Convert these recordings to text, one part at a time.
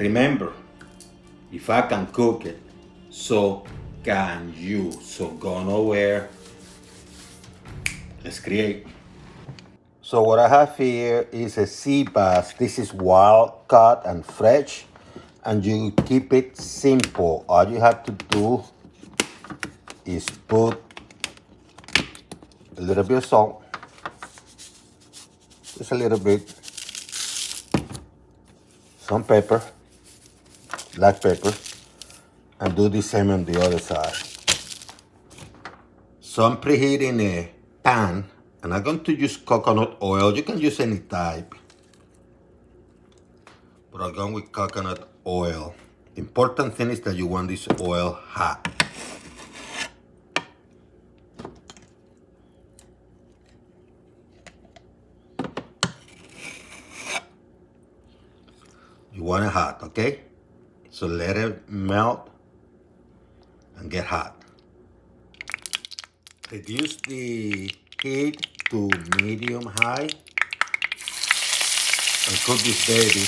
remember, if I can cook it, so can you. So go nowhere. Let's create. So what I have here is a sea bass. This is wild caught and fresh, and you keep it simple. All you have to do is put a little bit of salt, just a little bit, some pepper, black pepper, and do the same on the other side. So I'm preheating a pan, and I'm going to use coconut oil. You can use any type, but I'm going with coconut oil. The important thing is that you want this oil hot. You want it hot, okay? So let it melt and get hot. Reduce the heat to medium high and cook this baby.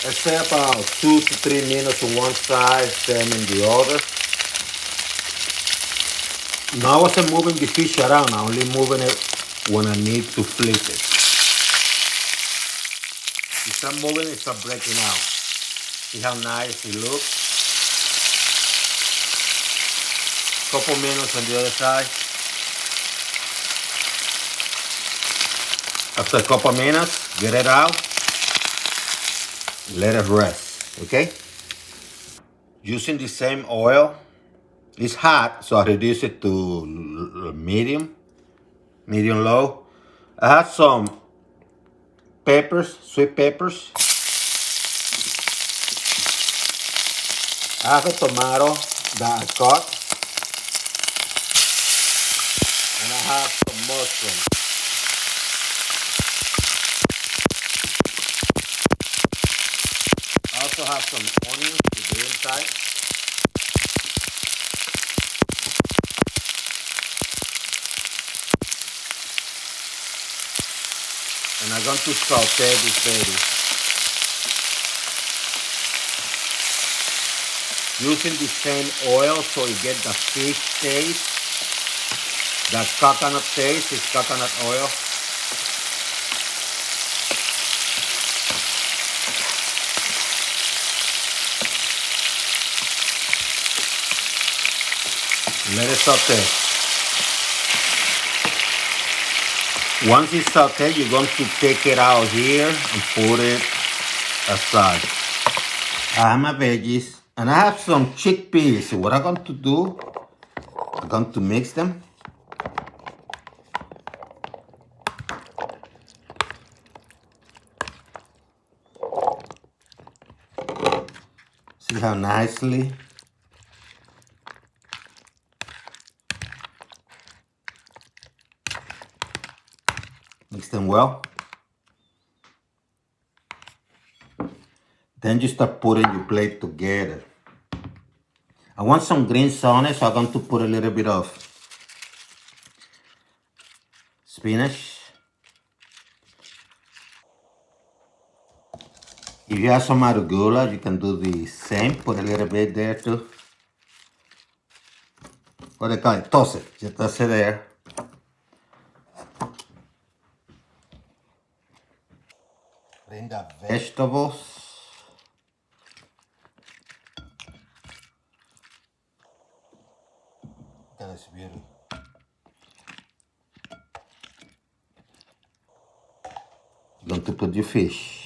Let's say about 2 to 3 minutes on one side, same in the other. Now I wasn't moving the fish around, I'm only moving it when I need to flip it. If I'm moving it, start breaking out. See how nice it looks? Couple minutes on the other side. After a couple minutes, get it out. Let it rest, okay? Using the same oil. It's hot, so I reduce it to medium low. I have some peppers, sweet peppers. I have a tomato that I cut. And I have some mushroom. I also have some onions with the inside. And I'm going to saute this baby. Using the same oil so you get the fish taste. That coconut taste is coconut oil. Let it saute. Once it's sauteed, you're going to take it out here and put it aside. I have my veggies and I have some chickpeas. So what I'm going to do, I'm going to mix them. See how nicely mix them well. Then you start putting your plate together. I want some greens on it, so I'm going to put a little bit of spinach. If you have some arugula, you can do the same. Put a little bit there too. What do they call it? Toss it. Just toss it there. Then the vegetables. That's beautiful. Going to put your fish.